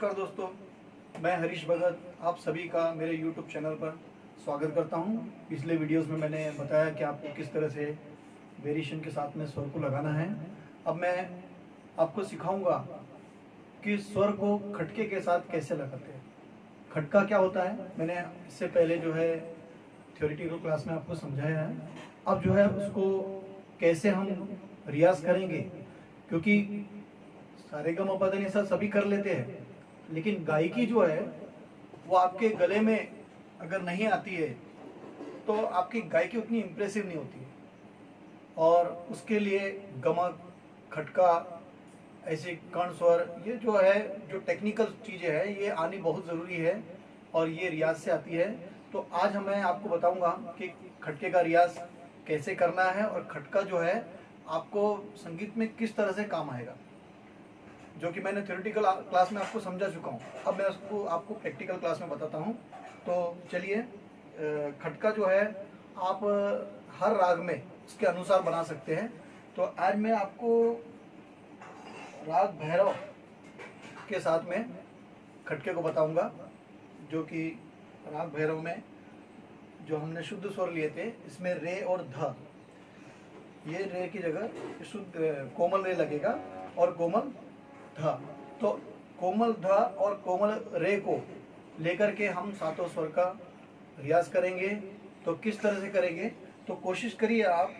नमस्कार दोस्तों, मैं हरीश भगत आप सभी का मेरे YouTube चैनल पर स्वागत करता हूं। पिछले वीडियोस में मैंने बताया कि आपको किस तरह से वेरिएशन के साथ में स्वर को लगाना है। अब मैं आपको सिखाऊंगा कि स्वर को खटके के साथ कैसे लगाते हैं। खटका क्या होता है मैंने इससे पहले जो है थ्योरेटिकल क्लास में आपको समझाया है। अब जो है उसको कैसे हम रियाज करेंगे, क्योंकि सारेगामापाधानिसा सभी कर लेते हैं, लेकिन गायकी जो है वो आपके गले में अगर नहीं आती है तो आपकी गायकी उतनी इम्प्रेसिव नहीं होती है। और उसके लिए गमक, खटका, ऐसे कर्ण स्वर, ये जो है जो टेक्निकल चीज़ें हैं ये आनी बहुत ज़रूरी है और ये रियाज से आती है। तो आज मैं आपको बताऊंगा कि खटके का रियाज कैसे करना है और खटका जो है आपको संगीत में किस तरह से काम आएगा, जो कि मैंने थ्योरेटिकल क्लास में आपको समझा चुका हूँ। अब मैं उसको आपको प्रैक्टिकल क्लास में बताता हूँ। तो चलिए, खटका जो है आप हर राग में उसके अनुसार बना सकते हैं। तो आज मैं आपको राग भैरव के साथ में खटके को बताऊंगा, जो कि राग भैरव में जो हमने शुद्ध स्वर लिए थे, इसमें रे और ध, ये रे की जगह शुद्ध कोमल रे लगेगा और कोमल ध। तो कोमल ध और कोमल रे को लेकर के हम सातों स्वर का रियाज करेंगे। तो किस तरह से करेंगे, तो कोशिश करिए आप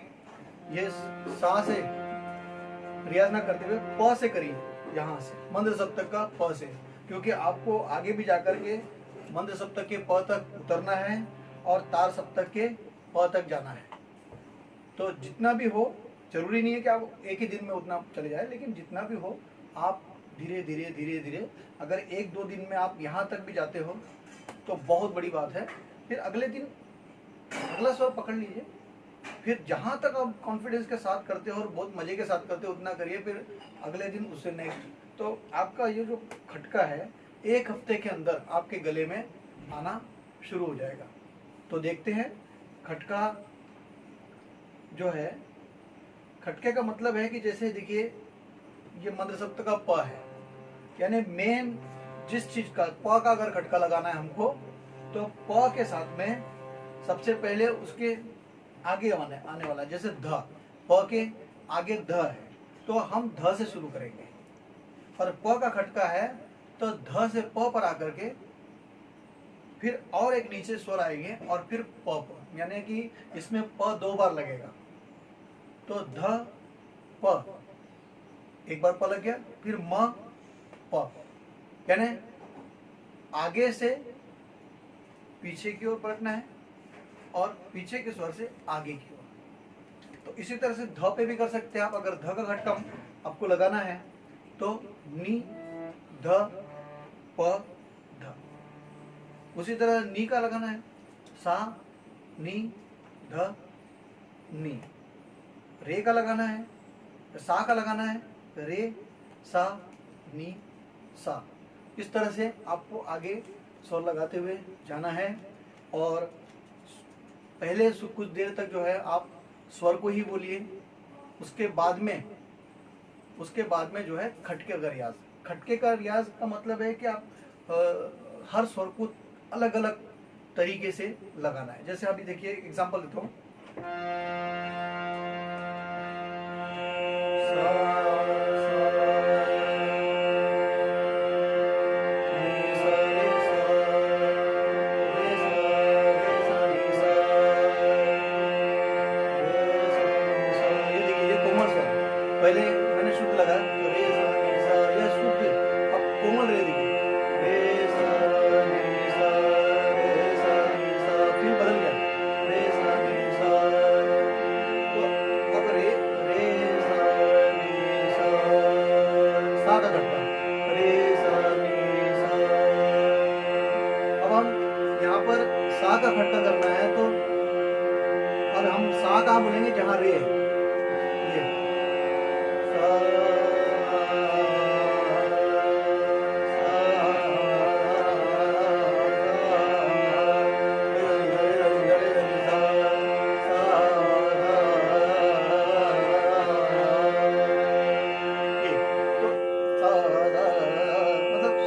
ये सा से रियाज ना करते हुए प से करिए, यहाँ से मंद्र सप्तक का प से, क्योंकि आपको आगे भी जाकर के मंद्र सप्तक के प तक उतरना है और तार सप्तक के प तक जाना है। तो जितना भी हो, जरूरी नहीं है कि आप एक ही दिन में उतना चले जाए, लेकिन जितना भी हो आप धीरे धीरे धीरे धीरे, अगर एक दो दिन में आप यहाँ तक भी जाते हो तो बहुत बड़ी बात है। फिर अगले दिन अगला स्वर पकड़ लीजिए, फिर जहाँ तक आप कॉन्फिडेंस के साथ करते हो और बहुत मज़े के साथ करते हो उतना करिए, फिर अगले दिन उससे नेक्स्ट। तो आपका ये जो खटका है एक हफ्ते के अंदर आपके गले में आना शुरू हो जाएगा। तो देखते हैं खटका जो है, खटके का मतलब है कि जैसे देखिए ये मंद्र सप्तक का प है, यानी मेन जिस चीज का प का अगर खटका लगाना है हमको, तो प के साथ में सबसे पहले उसके आगे आने वाला, जैसे ध, प के आगे ध है तो हम ध से शुरू करेंगे, और प का खटका है तो ध से प पर आकर के फिर और एक नीचे स्वर आएंगे और फिर प, यानी कि इसमें प दो बार लगेगा। तो ध प, एक बार प लग गया, फिर म प, यानी आगे से पीछे की ओर पलटना है और पीछे के स्वर से आगे की ओर। तो इसी तरह से ध पे भी कर सकते हैं आप। अगर ध का खटका आपको लगाना है तो नी ध प ध। उसी तरह नी का लगाना है सा नी ध नी। रे का लगाना है, सा का लगाना है रे सा नी सा। इस तरह से आपको आगे स्वर लगाते हुए जाना है। और पहले कुछ देर तक जो है आप स्वर को ही बोलिए, उसके बाद में जो है खटके का रियाज। खटके का रियाज का मतलब है कि आप हर स्वर को अलग अलग तरीके से लगाना है। जैसे अभी देखिए एग्जांपल देता हूँ, पहले मैंने शुद्ध लगा तो रे सा नी सा, यह शुद्ध। अब कोमल रे देखिए, रे सा नी सा रे सा नी सा, फिर बदल गया रे सा नी सा। तो अब रे सा नी सा का खटका रे सा नी सा। अब हम यहाँ पर सा का खटका करना है, तो और हम सा कहाँ बोलेंगे, जहाँ रे है, ये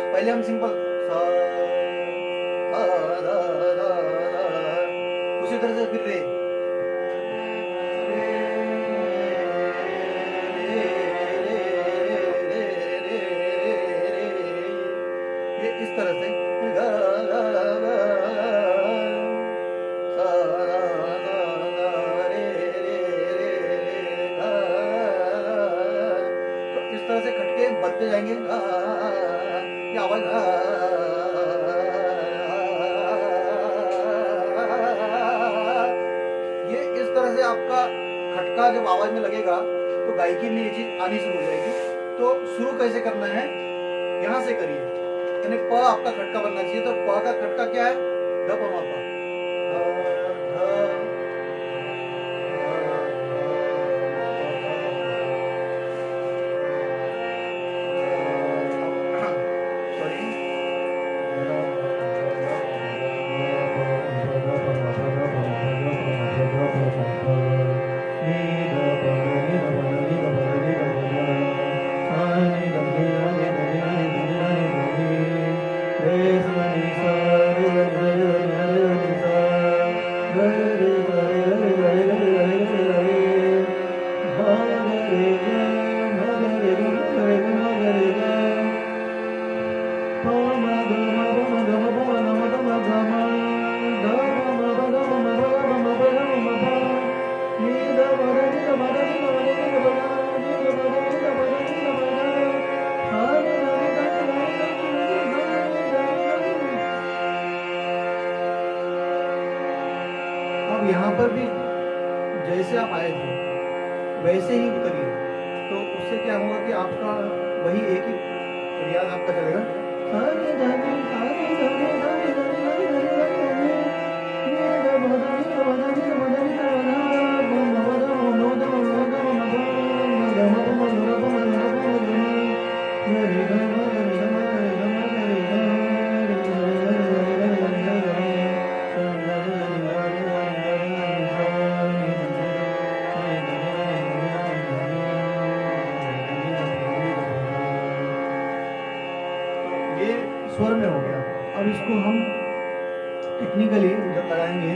पहले हम तरह से फिर रे, ये इस तरह से गा गा गा सा रा रा रे रे रे गा, तो इस तरह से खटके बनते जाएंगे। ये आवाज ये इस तरह से आपका खटका जब आवाज में लगेगा तो गायकी में ये चीज आनी शुरू हो जाएगी। तो शुरू कैसे करना है, यहाँ से करिए, यानी प आपका खटका बनना चाहिए। तो प का खटका क्या है, ध प म प, अब यहाँ पर भी जैसे आप आए थे वैसे ही करिए। तो उससे क्या होगा कि आपका वही एक ही रियाज आपका चलेगा। ये स्वर में हो गया। अब इसको हम टेक्निकली जब लगाएंगे,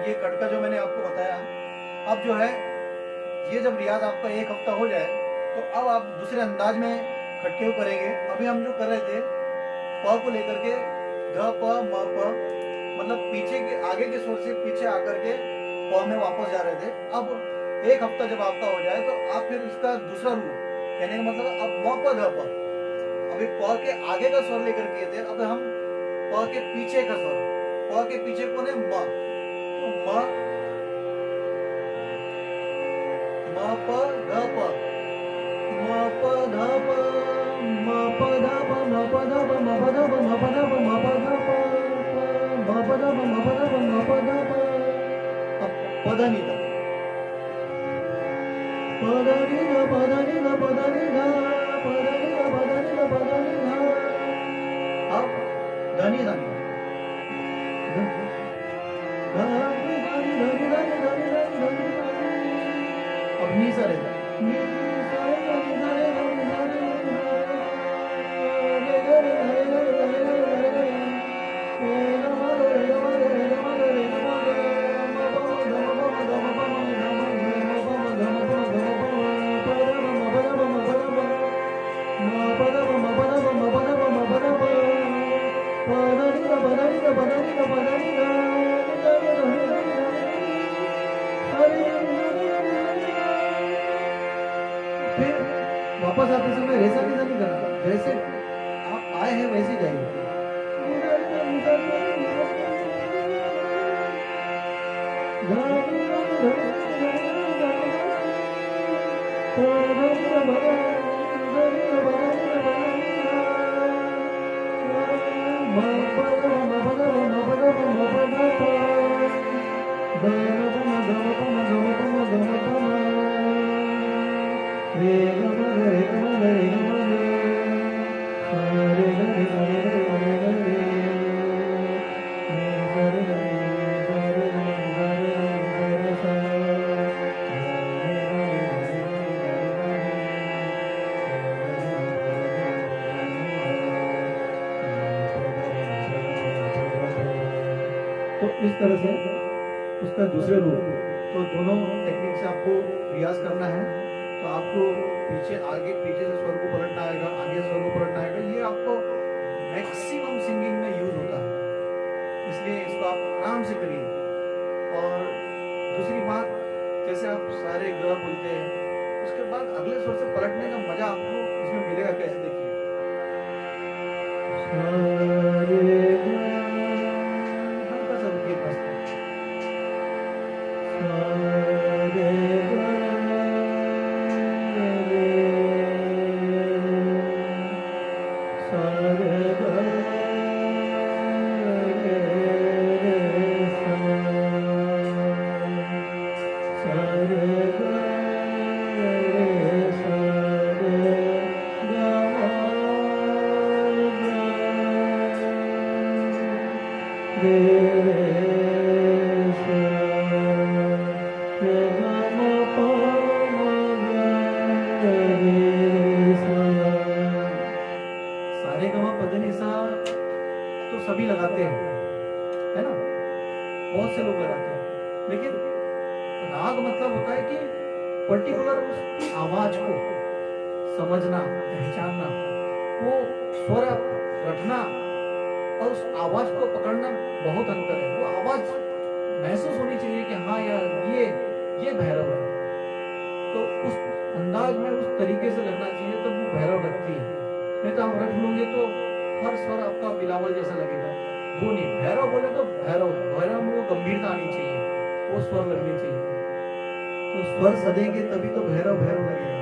ये खटका जो मैंने आपको बताया, अब जो है ये जब रियाज आपका एक हफ्ता हो जाए तो अब आप दूसरे अंदाज में खटके को करेंगे। अभी हम जो कर रहे थे प को लेकर के ध प म प, मतलब पीछे के आगे के स्वर से पीछे आकर के प में वापस जा रहे थे। अब एक हफ्ता जब आपका हो जाए तो आप फिर इसका दूसरा रूप, कहने का मतलब अब म प ध प, अभी प के आगे का स्वर लेकर के थे, अब हम प के पीछे का स्वर, प के पीछे कौन है, म, तो म प ध प, म प ध प, म प ध प, म प ध प, म प ध प, म प ध प, म प ध प, म प ध प, म प ध प, म प ध प। अब प ध नि ध, प ध नि ध, प ध नि ध, प ध नि ध, प ध नि ध, प ध नि ध, प ध नि ध। अब ध नि ध नि अब नी सा रहेगा, फिर वापस आते समय वैसा नहीं करना, जैसे आप आए हैं वैसे जाइए। तो इस तरह से उसका दूसरे रूप, तो दोनों टेक्निक से आपको रियाज करना है। तो आपको पीछे आगे पीछे से स्वर को पलटना आएगा, आगे स्वर को पलटना आएगा। ये आपको मैक्सिमम सिंगिंग में यूज होता है, इसलिए इसको आप आराम से करिए। और दूसरी बात, जैसे आप सारे ग बोलते हैं, उसके बाद अगले स्वर से पलटने का मजा आपको इसमें मिलेगा। कैसे, देखिए, हल्का सा रुकिए बस। सारेगामापधनिसा तो सभी लगाते हैं, है ना, बहुत से लोग लगाते हैं। लेकिन राग मतलब होता है कि पर्टिकुलर उस आवाज को समझना, पहचानना, वो स्वर रखना और उस आवाज को पकड़ना बहुत अंतर है। वो आवाज महसूस होनी चाहिए कि हाँ यार ये भैरव है, तो उस अंदाज में उस तरीके से लगना चाहिए, तब वो भैरव लगती है। नहीं तो आप रख लोगे तो हर स्वर आपका बिलावल जैसा लगेगा, वो नहीं। भैरव बोले तो भैरव में वो गंभीरता आनी चाहिए, वो स्वर लगनी चाहिए। तो स्वर सदेंगे तभी तो भैरव भैरव लगेगा।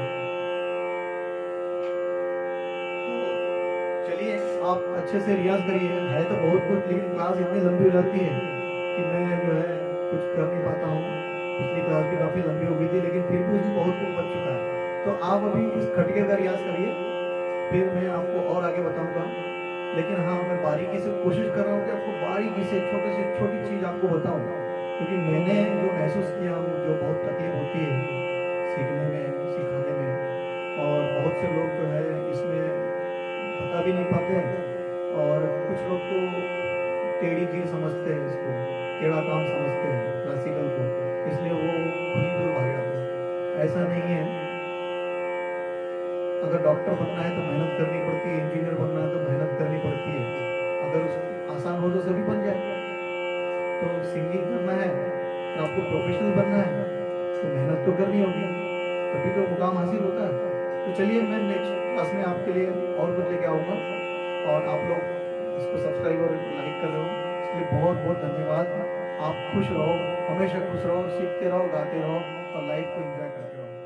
तो चलिए, आप अच्छे से रियाज करिए। है तो बहुत कुछ, लेकिन क्लास इतनी लंबी हो जाती है कि मैं जो है कुछ कर नहीं पाता हूँ। पिछली क्लास भी काफी लंबी हो गई थी, लेकिन फिर भी उसमें बहुत कुछ बच चुका है। तो आप अभी इस खटके का रियाज करिए, फिर मैं आपको और आगे बताऊंगा। लेकिन हाँ, मैं बारीकी से कोशिश कर रहा हूँ कि आपको बारीकी से छोटी चीज आपको बताऊं, क्योंकि मैंने जो महसूस किया, जो बहुत तकलीफ होती है सीखने में, सिखाने में, और बहुत से लोग जो है इसमें बता भी नहीं पाते हैं, और कुछ लोग तो टेढ़ी चीज समझते हैं, इसको टेढ़ा काम समझते हैं क्लासिकल को, इसलिए वो खुद ही दूर भाग जाते हैं। ऐसा नहीं है। अगर डॉक्टर बनना है तो मेहनत करनी पड़ती है, इंजीनियर बनना है तो मेहनत करनी पड़ती है। अगर आसान हो तो सभी बन जाए। तो सिंगिंग करना है तो आपको प्रोफेशनल बनना है तो मेहनत तो करनी होगी, तभी तो मुकाम हासिल होता है। तो चलिए, मैं नेक्स्ट क्लास में आपके लिए और कुछ लेके आऊँगा, और आप लोग इसको सब्सक्राइब और लाइक कर रहे हो, इसलिए बहुत बहुत धन्यवाद। आप खुश रहो, हमेशा खुश रहो, सीखते रहो, गाते रहो और लाइफ को एंजॉय करते रहो।